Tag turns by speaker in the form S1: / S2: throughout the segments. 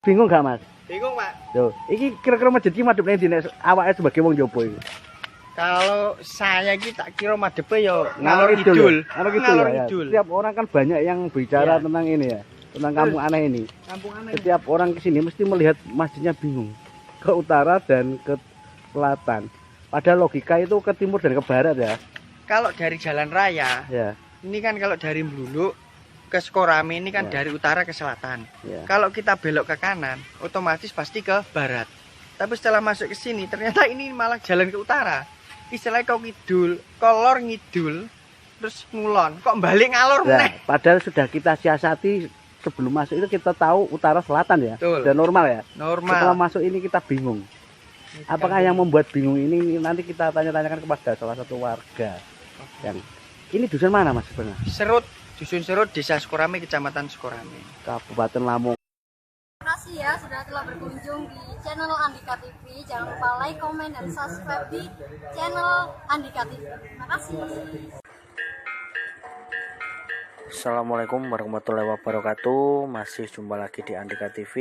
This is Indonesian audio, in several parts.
S1: Bingung gak, Mas?
S2: Bingung, Pak.
S1: Yo, iki kira-kira masjid iki madhep ndi nek awake sebagai wong Jopo iki?
S2: Kalau saya iki tak kira madepe yo
S1: Ngalor
S2: ngalor
S1: idul.
S2: idul.
S1: Ngalor idul.
S2: Ngalor
S1: Ya.
S2: idul.
S1: Setiap orang kan banyak yang bicara
S2: Iya.
S1: tentang ini ya, tentang kampung aneh ini.
S2: Kampung aneh.
S1: Setiap orang ke sini mesti melihat masjidnya bingung. Ke utara dan ke selatan. Padahal logika itu ke timur dan ke barat ya.
S2: Kalau dari jalan raya,
S1: Ya,
S2: ini kan kalau dari Bluluk ke Sukorame ini kan
S1: Ya.
S2: dari utara ke selatan.
S1: ya.
S2: Kalau kita belok ke kanan, otomatis pasti ke barat. Tapi setelah masuk ke sini, ternyata ini malah jalan ke utara. Istilahnya kau ngidul, kolor ngidul, terus ngulon. Kok balik ngalor
S1: Nah,
S2: meneh?
S1: padahal sudah kita siasati sebelum masuk itu kita tahu utara selatan ya.
S2: Betul.
S1: Dan normal ya.
S2: Normal.
S1: Setelah masuk ini kita bingung. Apakah yang membuat bingung ini nanti kita tanya-tanyakan kepada salah satu warga yang ini dusun mana Mas sebenarnya?
S2: Serut, Dusun Serut, Desa Sukorame, Kecamatan Sukorame.
S1: Kabupaten Lamongan.
S3: Terima kasih ya sudah telah berkunjung di channel Andika TV. Jangan lupa like, komen, dan subscribe di channel Andika TV. Terima kasih.
S1: Assalamualaikum warahmatullahi wabarakatuh. Masih jumpa lagi di Andika TV.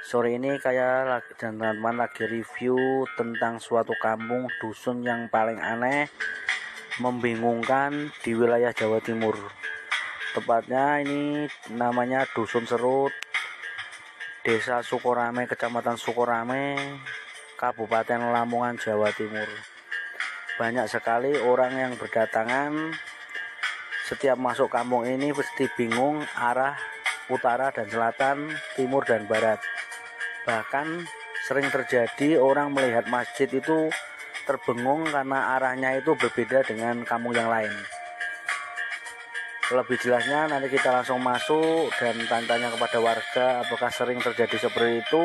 S1: Sore ini kayak dan teman-teman lagi review tentang suatu kampung dusun yang paling aneh, membingungkan di wilayah Jawa Timur. Tepatnya ini namanya Dusun Serut, Desa Sukorame, Kecamatan Sukorame, Kabupaten Lamongan, Jawa Timur. Banyak sekali orang yang berdatangan. Setiap masuk kampung ini pasti bingung arah utara dan selatan, timur dan barat. Bahkan sering terjadi orang melihat masjid itu terbengung karena arahnya itu berbeda dengan kampung yang lain. Lebih jelasnya nanti kita langsung masuk dan tanya kepada warga apakah sering terjadi seperti itu.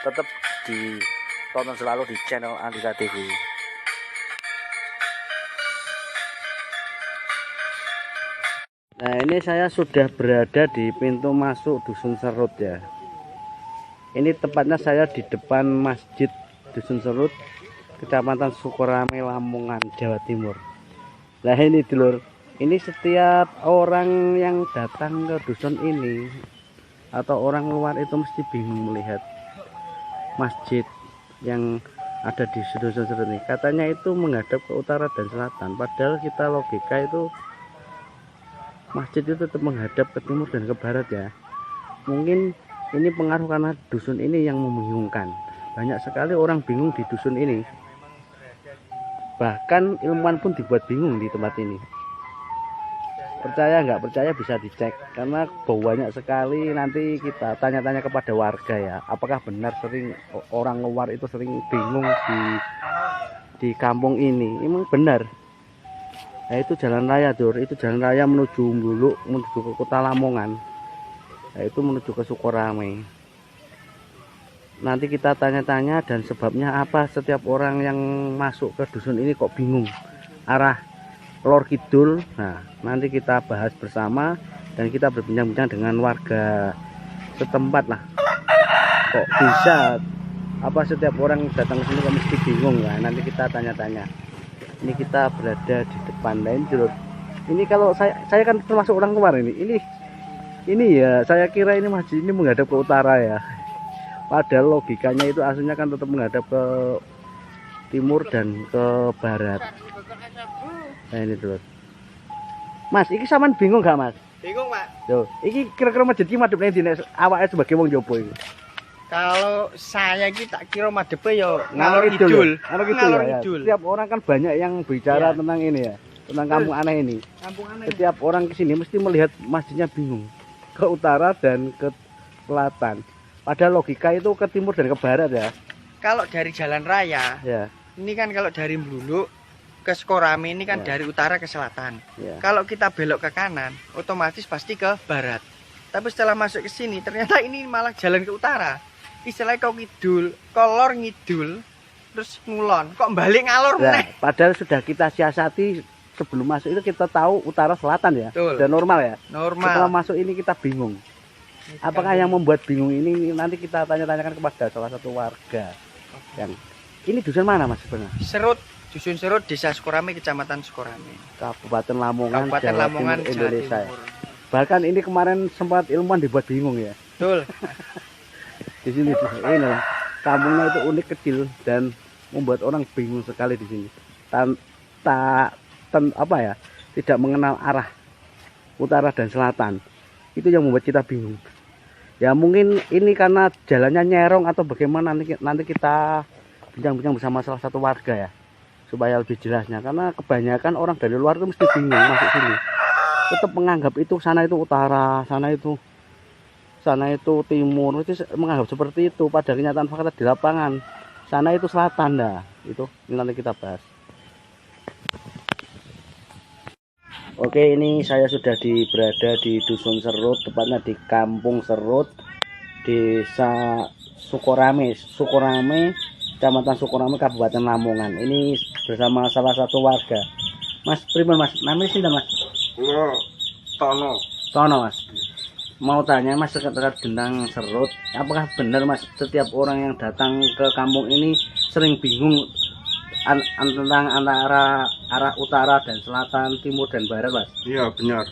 S1: Tetap ditonton selalu di channel Andika TV. Nah, ini saya sudah berada di pintu masuk Dusun Serut ya. Ini tepatnya saya di depan Masjid Dusun Serut, Kecamatan Sukorame, Lamongan, Jawa Timur. Nah ini dulur, ini setiap orang yang datang ke dusun ini atau orang luar itu mesti bingung melihat masjid yang ada di Dusun Serut ini. Katanya itu menghadap ke utara dan selatan, padahal kita logika itu masjid itu tetap menghadap ke timur dan ke barat ya. Mungkin ini pengaruh karena dusun ini yang membingungkan. Banyak sekali orang bingung di dusun ini. Bahkan ilmuwan pun dibuat bingung di tempat ini. Percaya nggak percaya bisa dicek. Karena banyak sekali, nanti kita tanya-tanya kepada warga ya. Apakah benar sering orang luar itu sering bingung di kampung ini. Emang benar. Nah, itu jalan raya Dur, itu jalan raya menuju Bluluk, menuju ke kota Lamongan. Nah, itu menuju ke Sukorame. Nanti kita tanya-tanya dan sebabnya apa setiap orang yang masuk ke dusun ini kok bingung arah lor kidul. Nah, nanti kita bahas bersama dan kita berbincang-bincang dengan warga setempat lah. Kok bisa apa setiap orang datang ke sini kok mesti bingung ya. Nanti kita tanya-tanya. Ini kita berada di depan lain dulu. Ini kalau saya kan termasuk orang luar ini ya saya kira ini masjid ini menghadap ke utara ya. Padahal logikanya itu aslinya kan tetap menghadap ke timur dan ke barat. Nah ini dulu. Mas, iki sampean bingung gak Mas?
S2: Bingung, Pak.
S1: Yo, iki kira-kira masjid iki madhep ndi nek awake sebagai wong Jopo iki?
S2: Kalau saya iki tak kira madepe yo
S1: Ngalor
S2: ngalor idul.
S1: Ngalor idul.
S2: Ngalor
S1: Ya.
S2: idul.
S1: Setiap orang kan banyak yang bicara
S2: Iya.
S1: tentang ini ya, tentang kampung aneh ini.
S2: Kampung aneh.
S1: Setiap orang ke sini mesti melihat masjidnya bingung. Ke utara dan ke selatan. Padahal logika itu ke timur dan ke barat ya.
S2: Kalau dari jalan raya,
S1: Ya,
S2: ini kan kalau dari Bluluk ke Sukorame ini kan
S1: Ya.
S2: dari utara ke selatan.
S1: ya.
S2: Kalau kita belok ke kanan, otomatis pasti ke barat. Tapi setelah masuk ke sini, ternyata ini malah jalan ke utara. Istilahnya kau ngidul, kolor ngidul, terus ngulon. Kok balik ngalor
S1: Nah,
S2: meneh?
S1: padahal sudah kita siasati sebelum masuk itu kita tahu utara selatan ya.
S2: Betul.
S1: Dan normal ya.
S2: Normal.
S1: Setelah masuk ini kita bingung. Apakah yang membuat bingung ini nanti kita tanya-tanyakan kepada salah satu warga yang ini dusun mana Mas sebenarnya?
S2: Serut, Dusun Serut, Desa Sukorame, Kecamatan Sukorame.
S1: Kabupaten Lamongan,
S2: Kabupaten
S1: Jawa
S2: Lamongan,
S1: Timur,
S2: Jawa
S1: Indonesia.
S2: Timur.
S1: Bahkan ini kemarin sempat ilmuwan dibuat bingung ya.
S2: Betul.
S4: Di sini ini kampungnya itu unik, kecil, dan membuat orang bingung sekali di sini. Apa ya? Tidak mengenal arah utara dan selatan. Itu yang membuat kita bingung. Ya mungkin ini karena jalannya nyerong atau bagaimana, nanti kita bincang-bincang bersama salah satu warga ya, supaya lebih jelasnya. Karena kebanyakan orang dari luar itu mesti bingung masuk sini. Tetap menganggap itu sana itu utara, sana itu timur, itu menganggap seperti itu. Pada kenyataan fakta di lapangan, sana itu selatan. Nah, itu nanti kita bahas. Oke, ini saya sudah berada di Dusun Serut, tepatnya di Kampung Serut, Desa Sukorame, Kecamatan Sukorame, Kabupaten Lamongan. Ini bersama salah satu warga. Mas, pripun Mas? Namanya sinten Mas? Tono Mas. Mau tanya Mas terkait tentang Serut, apakah benar Mas setiap orang yang datang ke kampung ini sering bingung tentang antara arah utara dan selatan, timur dan barat Mas?
S5: Iya benar.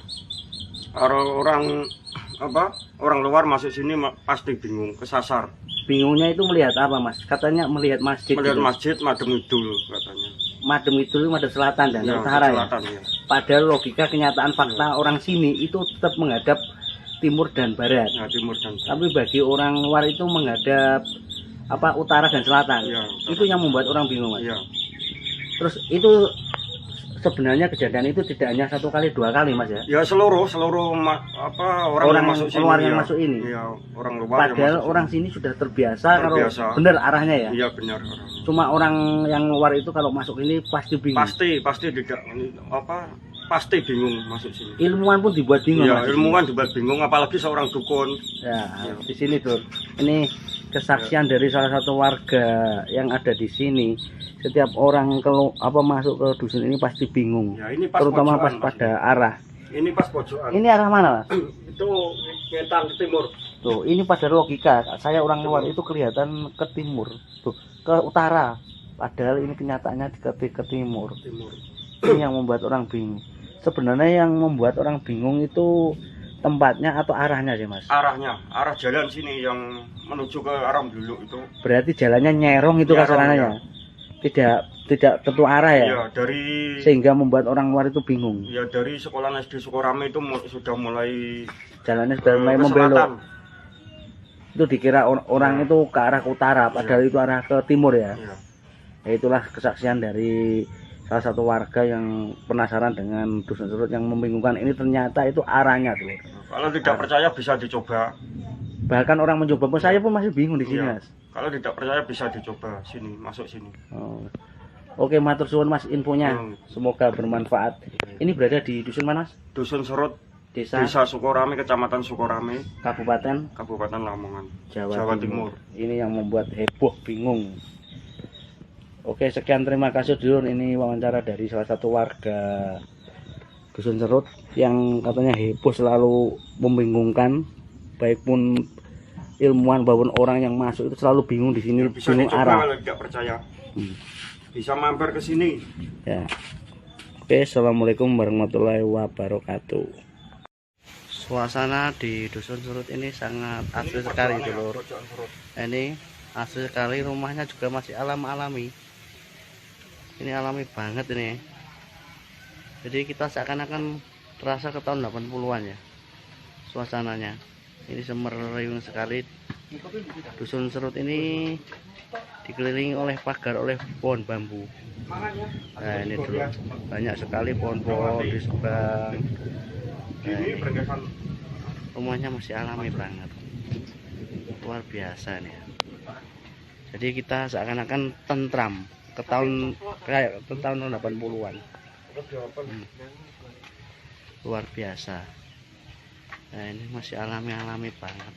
S5: Orang luar masuk sini pasti bingung, kesasar.
S1: Bingungnya itu melihat apa Mas? Katanya melihat masjid.
S5: Melihat
S1: gitu.
S5: masjid madem idul katanya.
S1: Madem itu madem selatan dan
S5: Ya,
S1: utara
S5: selatan,
S1: ya.
S5: ya.
S1: Padahal logika kenyataan fakta orang sini itu tetap menghadap timur dan barat.
S5: Ya, timur dan
S1: Tapi bagi orang luar itu menghadap utara dan selatan.
S5: Ya,
S1: itu yang membuat orang bingung Mas.
S5: ya.
S1: Terus itu sebenarnya kejadian itu tidak hanya 1 kali 2 kali Mas ya.
S5: Ya seluruh orang yang masuk sini.
S1: Luar yang
S5: ya.
S1: masuk ini.
S5: Ya, orang luar yang
S1: Padahal
S5: masuk
S1: orang sini sudah terbiasa kalau benar arahnya ya.
S5: Iya benar.
S1: Cuma orang yang luar itu kalau masuk ini pasti bingung.
S5: Pasti tidak pasti bingung masuk sini.
S1: Ilmuwan pun dibuat bingung.
S5: Ya,
S1: Mas.
S5: ilmuwan dibuat bingung, apalagi seorang dukun.
S1: Ya, di sini tuh. Ini kesaksian dari salah satu warga yang ada di sini. Setiap orang kalau masuk ke dusun ini pasti bingung.
S5: Ya, ini pas
S1: terutama
S5: pojokan,
S1: pas pada arah.
S5: Ini pas pojokan.
S1: Ini arah mana, Mas?
S5: Itu ngetan ke timur.
S1: Tuh, ini pada logika. Saya orang luar itu kelihatan ke timur. Tuh, ke utara. Padahal ini kenyataannya ke timur. Ini yang membuat orang bingung. Sebenarnya yang membuat orang bingung itu tempatnya atau arahnya sih Mas?
S5: Arah jalan sini yang menuju ke arah Bluluk itu.
S1: Berarti jalannya nyerong itu kasarannya ya? Tidak tentu arah ya?
S5: Iya,
S1: sehingga membuat orang luar itu bingung.
S5: Ya dari sekolah SD Sukorame itu sudah mulai
S1: jalannya sudah mulai membelok. Itu dikira orang itu ke arah utara, padahal itu arah ke timur ya. Ya itulah kesaksian dari salah satu warga yang penasaran dengan Dusun Serut yang membingungkan ini, ternyata itu arahnya tuh.
S5: Kalau tidak percaya bisa dicoba.
S1: Bahkan orang mencoba pun, saya pun masih bingung di sini Mas.
S5: Kalau tidak percaya bisa dicoba sini, masuk sini.
S1: Oh. Oke, matur suwun Mas infonya. Semoga bermanfaat. Ini berada di dusun mana Mas?
S5: Dusun Serut,
S1: Desa
S5: Sukorame, Kecamatan Sukorame,
S1: Kabupaten
S5: Lamongan,
S1: Jawa Timur. Ini yang membuat heboh, bingung. Oke, sekian, terima kasih dulu. Ini wawancara dari salah satu warga Dusun Serut yang katanya heboh, selalu membingungkan, baik pun ilmuwan maupun orang yang masuk itu selalu bingung di sini,
S5: bisa
S1: bingung
S5: dicoba
S1: arah.
S5: kalau tidak percaya. Bisa mampir ke sini.
S1: Ya. Oke, assalamualaikum warahmatullahi wabarakatuh. Suasana di Dusun Serut ini sangat asli sekali, dulur. Ini asli sekali, rumahnya juga masih alami. Ini alami banget ini. Jadi kita seakan-akan terasa ke tahun 80-an ya suasananya. Ini semerayung sekali. Dusun Serut ini dikelilingi oleh pagar oleh pohon bambu. Nah ini dulu banyak sekali pohon-pohon di seberang. Nah, ini rumahnya masih alami banget, luar biasa nih. Jadi kita seakan-akan tentram ke tahun 80-an. Luar biasa. Nah ini masih alami banget.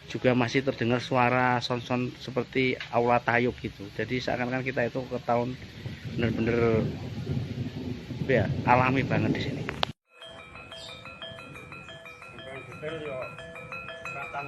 S1: Juga masih terdengar suara son-son seperti aula tayub gitu. Jadi seakan-akan kita itu ke tahun bener-bener ya alami banget di sini.
S5: Rata